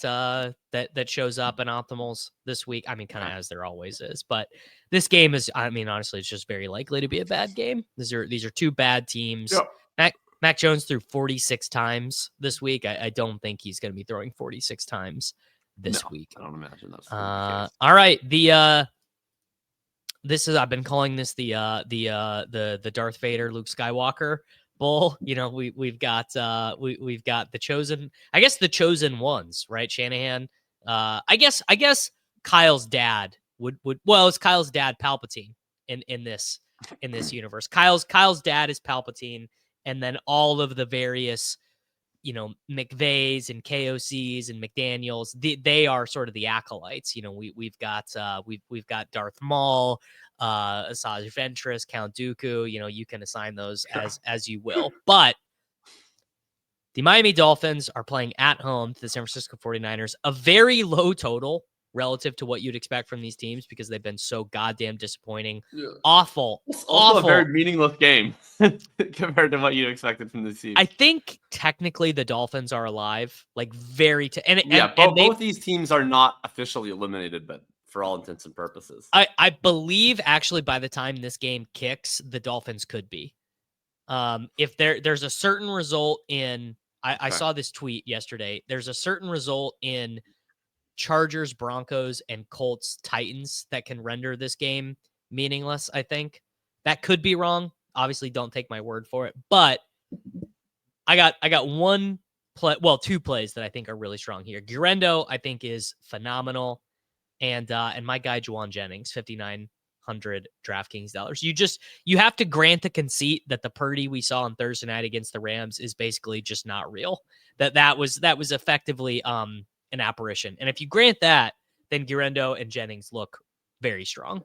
A: shows up in optimals this week. I mean, kind of as there always is, but this game is, I mean, honestly, it's just very likely to be a bad game. These are two bad teams. Yep. Mac Jones threw 46 times this week. I don't think he's going to be throwing 46 times this week.
C: I don't imagine that's
A: all right. I've been calling this the Darth Vader Luke Skywalker Bull. You know, we've got the chosen, I guess the chosen ones, right? Shanahan. I guess Kyle's dad it's Kyle's dad, Palpatine, in this universe. Kyle's dad is Palpatine, and then all of the various, you know, McVeys and KOCs and McDaniels, they are sort of the acolytes. You know, we've got Darth Maul, Asajj Ventress, Count Dooku. You know, you can assign those as you will. But the Miami Dolphins are playing at home to the San Francisco 49ers, a very low total relative to what you'd expect from these teams because they've been so goddamn disappointing. Yeah. Awful.
C: Also a very meaningless game compared to what you expected from the team.
A: I think technically the Dolphins are alive, like
C: both these teams are not officially eliminated, but for all intents and purposes.
A: I believe actually by the time this game kicks, the Dolphins could be. If there's a certain result in, I saw this tweet yesterday. There's a certain result in Chargers, Broncos, and Colts, Titans that can render this game meaningless. I think that could be wrong. Obviously, don't take my word for it. But I got two plays that I think are really strong here. Guerrero, I think, is phenomenal, and my guy Juwan Jennings, 5,900 DraftKings dollars. You have to grant the conceit that the Purdy we saw on Thursday night against the Rams is basically just not real. That was effectively an apparition. And if you grant that, then Guerrero and Jennings look very strong.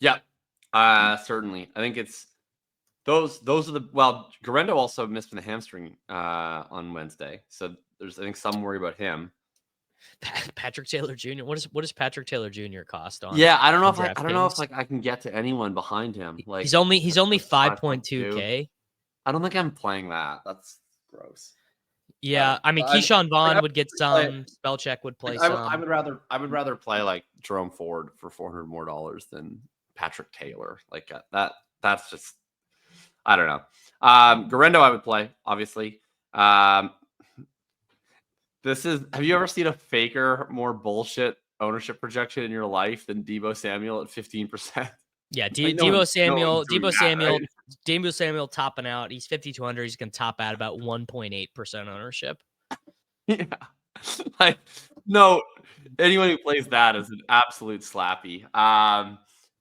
C: Yeah, certainly. I think Those are the Garendo also missed with the hamstring on Wednesday, so there's I think some worry about him.
A: Patrick Taylor Jr. What does Patrick Taylor Jr. cost on?
C: Yeah, I don't know if
A: DraftKings?
C: like I can get to anyone behind him. Like
A: he's only
C: that's
A: 5.2K.
C: I don't think I'm playing that. That's gross.
A: Yeah, I mean Keyshawn Vaughn would get some. Spellcheck would play some.
C: I would rather play like Jerome Ford for $400 more than Patrick Taylor. Like that's just I don't know. Garendo I would play, obviously. Have you ever seen a faker, more bullshit ownership projection in your life than Deebo Samuel at 15%?
A: Yeah,
C: Like,
A: Deebo Samuel topping out. He's 5,200. He's going to top out about 1.8% ownership.
C: Yeah. Like, no, anyone who plays that is an absolute slappy.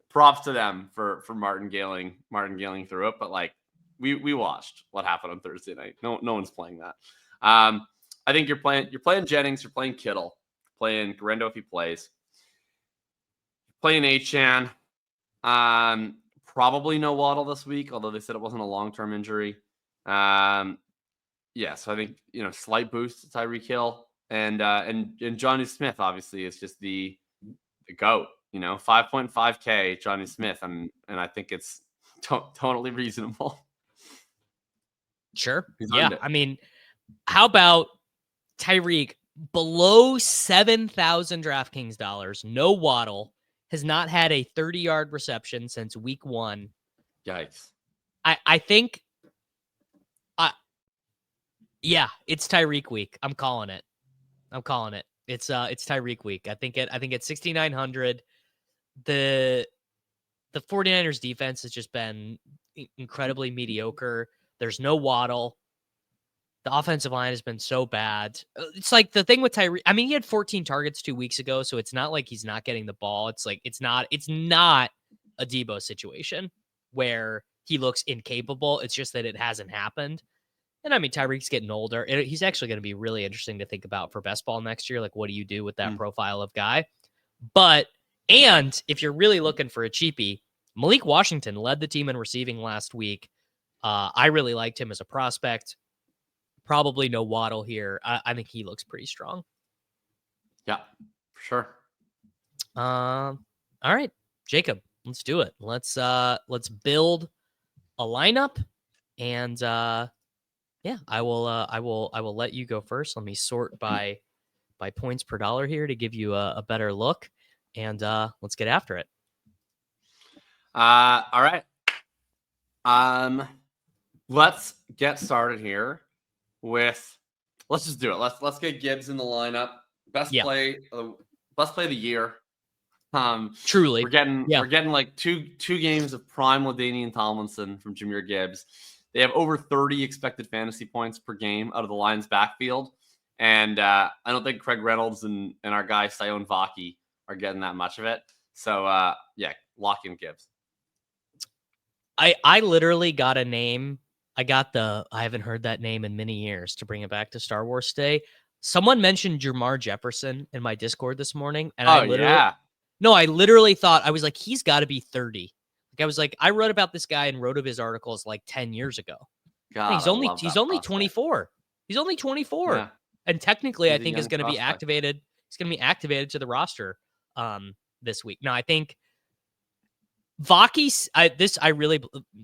C: Props to them for Martin Gailing through it, but like we watched what happened on Thursday night. No one's playing that. I think you're playing Jennings, you're playing Kittle, playing Garendo if he plays, playing Achane. Probably no Waddle this week, although they said it wasn't a long-term injury. So I think slight boost to Tyreek Hill and Johnny Smith obviously is just the GOAT. 5.5K Johnny Smith, and I think it's totally reasonable.
A: Sure. Yeah. I mean, how about Tyreek below 7,000 DraftKings dollars? No Waddle. Has not had a 30-yard reception since week 1.
C: Yikes.
A: I think it's Tyreek week. I'm calling it. It's Tyreek week. I think at 6,900 the 49ers defense has just been incredibly mediocre. There's no Waddle. The offensive line has been so bad. It's like the thing with Tyreek. I mean, he had 14 targets 2 weeks ago, so it's not like he's not getting the ball. It's like it's not a Deebo situation where he looks incapable. It's just that it hasn't happened. And I mean, Tyreek's getting older. He's actually going to be really interesting to think about for best ball next year. Like, what do you do with that profile of guy? And if you're really looking for a cheapie, Malik Washington led the team in receiving last week. I really liked him as a prospect. Probably no Waddle here. I think he looks pretty strong.
C: Yeah, for sure.
A: All right, Jacob, let's do it. Let's build a lineup, and I will let you go first. Let me sort by points per dollar here to give you a better look, and let's get after it.
C: All right. Let's get started here with. Let's just do it. Let's get Gibbs in the lineup. Best play of the year.
A: Truly,
C: we're getting like two games of prime LaDainian Tomlinson from Jahmyr Gibbs. They have over 30 expected fantasy points per game out of the Lions' backfield, and I don't think Craig Reynolds and our guy Sion Vaki are getting that much of it. So lock in Gibbs.
A: I literally got a name. I haven't heard that name in many years to bring it back to Star Wars Day. Someone mentioned Jermar Jefferson in my Discord this morning. And I literally thought, I was like, he's got to be 30. Like I was like, I wrote about this guy and wrote of his articles like 10 years ago.
C: God,
A: he's only 24. He's only 24. Yeah. And technically, I think is going to be activated. He's going to be activated to the roster this week. Now, I think Vaki, this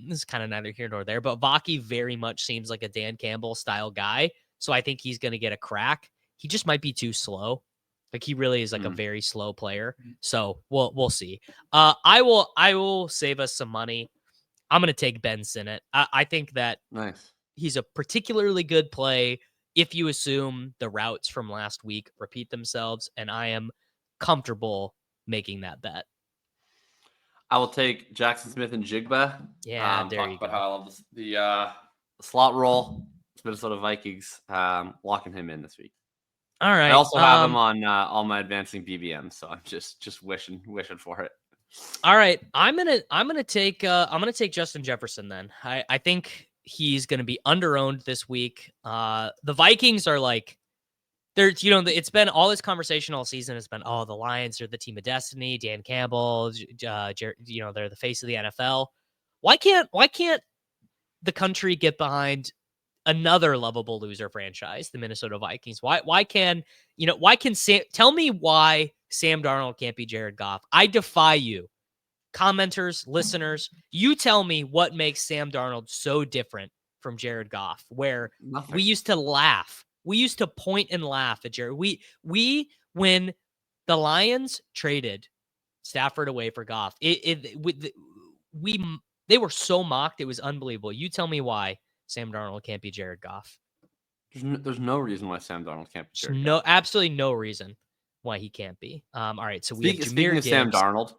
A: is kind of neither here nor there, but Vaki very much seems like a Dan Campbell style guy. So I think he's going to get a crack. He just might be too slow. Like he really is like a very slow player. So we'll see. I will save us some money. I'm going to take Ben Sinnott. I think that he's a particularly good play if you assume the routes from last week repeat themselves, and I am comfortable making that bet.
C: I will take Jackson Smith-Njigba.
A: Yeah, there you go.
C: How I love the slot roll. Minnesota Vikings, locking him in this week.
A: All right.
C: I also have him on all my advancing BBM, so I'm just wishing for it.
A: All right, I'm gonna take Justin Jefferson then. I think he's gonna be under-owned this week. The Vikings are like. There's, it's been all this conversation all season has been, the Lions are the team of destiny. Dan Campbell, they're the face of the NFL. Why can't the country get behind another lovable loser franchise, the Minnesota Vikings? Why can Sam tell me why Sam Darnold can't be Jared Goff? I defy you. Commenters, listeners, you tell me what makes Sam Darnold so different from Jared Goff, where
C: Nothing.
A: we used to laugh. We used to point and laugh at Jared. When the Lions traded Stafford away for Goff, they were so mocked. It was unbelievable. You tell me why Sam Darnold can't be Jared Goff.
C: There's no reason why Sam Darnold can't be Jared Goff.
A: Absolutely no reason why he can't be. All right, so we have Jahmyr
C: Speaking of
A: Gibbs.
C: Sam Darnold,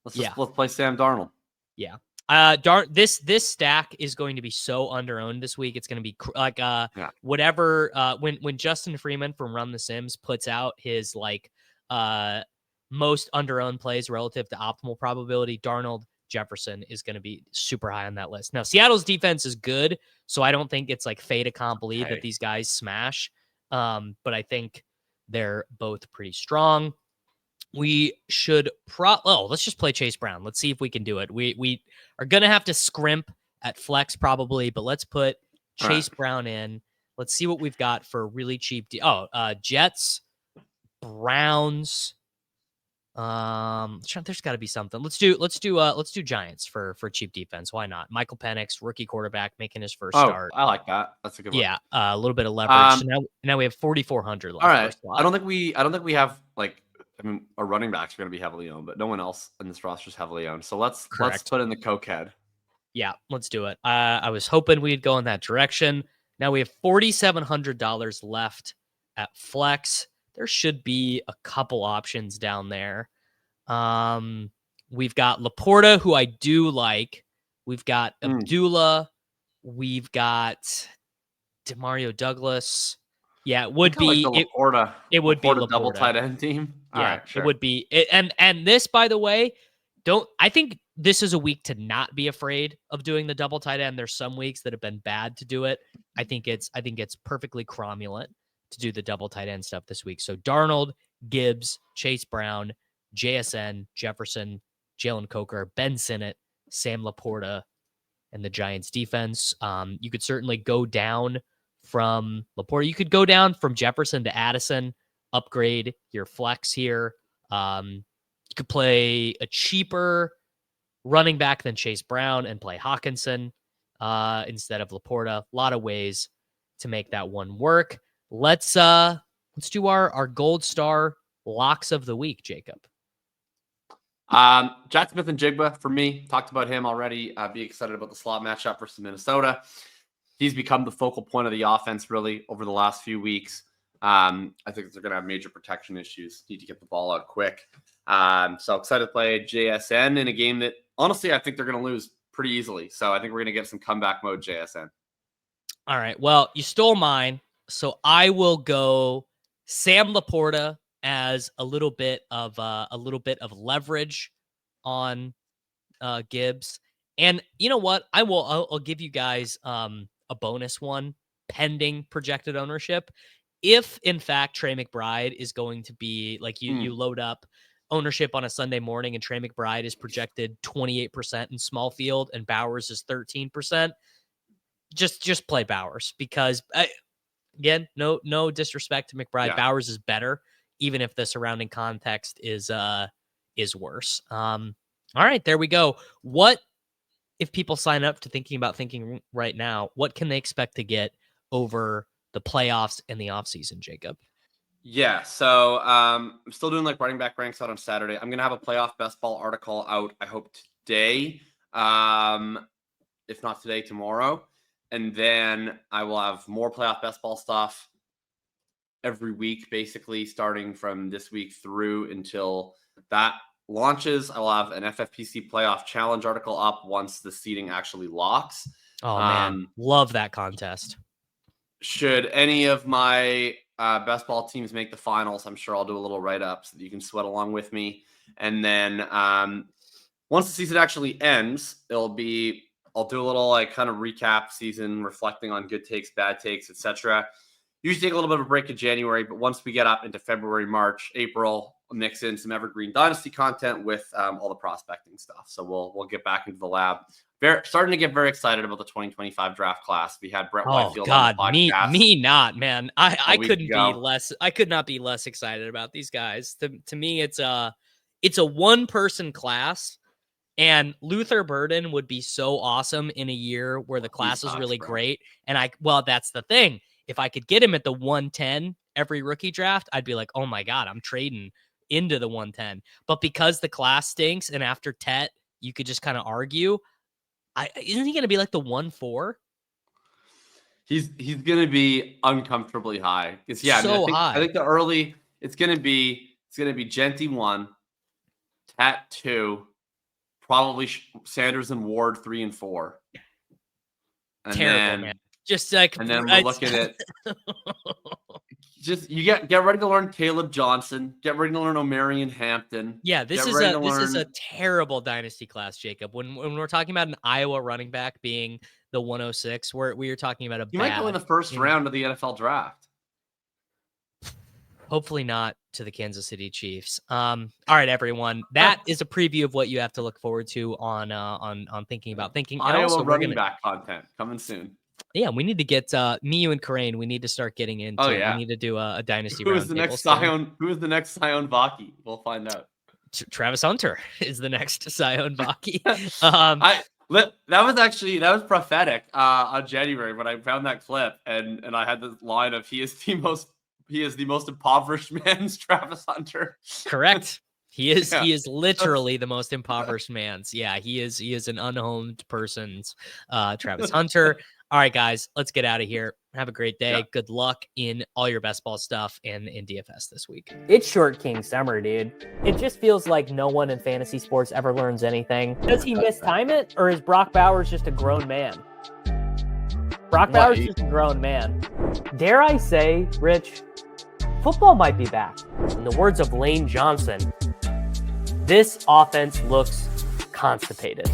C: let's play Sam Darnold.
A: Yeah. This stack is going to be so underowned this week. It's going to be like whatever when Justin Freeman from Run the Sims puts out his like most underowned plays relative to optimal probability, Darnold, Jefferson is going to be super high on that list. Now, Seattle's defense is good, so I don't think it's like fait accompli that these guys smash. But I think they're both pretty strong. We should let's just play Chase Brown. Let's see if we can do it. We are going to have to scrimp at flex probably, but let's put Chase Brown in. Let's see what we've got for really cheap. Jets, Browns. There's got to be something. Let's do Giants for cheap defense. Why not? Michael Penix, rookie quarterback, making his first start.
C: I like that. That's a good one.
A: Yeah, a little bit of leverage. So now we have 4,400 left.
C: All right. I don't think we have like. I mean, our running backs are going to be heavily owned, but no one else in this roster is heavily owned. So let's put in the cokehead.
A: Yeah, let's do it. I was hoping we'd go in that direction. Now we have $4,700 left at flex. There should be a couple options down there. We've got Laporta, who I do like. We've got Abdullah. We've got Demario Douglas. Yeah, it would be
C: Laporta.
A: It would be Laporta
C: double tight end team.
A: Yeah, all right, sure. It would be. And this, by the way, I think this is a week to not be afraid of doing the double tight end. There's some weeks that have been bad to do it. I think it's perfectly cromulent to do the double tight end stuff this week. So Darnold, Gibbs, Chase Brown, JSN, Jefferson, Jalen Coker, Ben Sinnott, Sam Laporta, and the Giants defense. You could certainly go down from Laporta. You could go down from Jefferson to Addison, upgrade your flex here. You could play a cheaper running back than Chase Brown and play Hawkinson instead of Laporta. A lot of ways to make that one work. Let's do our gold star locks of the week, Jacob.
C: Jack Smith-Njigba for me. Talked about him already. Be excited about the slot matchup versus Minnesota. He's become the focal point of the offense really over the last few weeks. I think they're going to have major protection issues. Need to get the ball out quick. So excited to play JSN in a game that honestly I think they're going to lose pretty easily. So I think we're going to get some comeback mode JSN.
A: All right. Well, you stole mine, so I will go Sam Laporta as a little bit of leverage on Gibbs. And you know what? I'll give you guys a bonus one pending projected ownership. If in fact Trey McBride is going to be like you load up ownership on a Sunday morning and Trey McBride is projected 28% in small field and Bowers is 13%, just play Bowers because again, no disrespect to McBride. Yeah. Bowers is better, even if the surrounding context is worse. All right, there we go. What if people sign up to thinking right now, what can they expect to get over the playoffs and the offseason, Jacob?
C: Yeah, so I'm still doing like running back ranks out on Saturday. I'm going to have a playoff best ball article out, I hope today. If not today, tomorrow. And then I will have more playoff best ball stuff every week, basically starting from this week through until that launches. I will have an FFPC playoff challenge article up once the seeding actually locks.
A: Oh man, love that contest.
C: Should any of my best ball teams make the finals, I'm sure I'll do a little write-up so that you can sweat along with me. And then once the season actually ends, I'll do a little like kind of recap season, reflecting on good takes, bad takes, etc. Usually take a little bit of a break in January, but once we get up into February, March, April, I'll mix in some Evergreen Dynasty content with all the prospecting stuff. So we'll get back into the lab starting to get very excited about the 2025 draft class. We had Brett
A: Oh
C: Whitefield
A: God,
C: on the podcast.
A: me not, man. I couldn't
C: ago.
A: be less. I could not be less excited about these guys. To me, it's a one person class, and Luther Burden would be so awesome in a year where the class is really great. And that's the thing. If I could get him at the 110 every rookie draft, I'd be like, oh my God, I'm trading into the 110. But because the class stinks, and after Tet, you could just kind of argue. Isn't he going to be like the 1-4?
C: He's going to be uncomfortably high.
A: High.
C: I think the early it's going to be Genty 1, Tat 2, probably Sanders and Ward 3 and 4. And
A: Terrible, man. Just like,
C: and then we're looking at just you get ready to learn Caleb Johnson, get ready to learn O'Marion Hampton.
A: Yeah, this is a terrible dynasty class, Jacob. When we're talking about an Iowa running back being the 106, we are talking about
C: you might go in the first round of the NFL draft.
A: Hopefully not to the Kansas City Chiefs. All right, everyone. That is a preview of what you have to look forward to on thinking. And
C: Iowa
A: also,
C: running back content coming soon.
A: Yeah, we need to get me, you, and Karain. We need to start getting into.
C: Oh, yeah.
A: We need to do a dynasty.
C: Who is the next Zion? Who is the next Zion Vaki? We'll find out.
A: Travis Hunter is the next Zion Vaki.
C: That was prophetic on January when I found that clip, and I had the line of he is the most impoverished man's Travis Hunter.
A: Correct. He is. Yeah. He is literally the most impoverished man's. Yeah, he is. He is an unhomed person's Travis Hunter. All right, guys, let's get out of here. Have a great day. Yeah. Good luck in all your best ball stuff and in DFS this week.
B: It's Short King Summer, dude. It just feels like no one in fantasy sports ever learns anything. Does he mistime it, or is Brock Bowers just a grown man? Brock Bowers is just a grown man. Dare I say, Rich, football might be back. In the words of Lane Johnson, this offense looks constipated.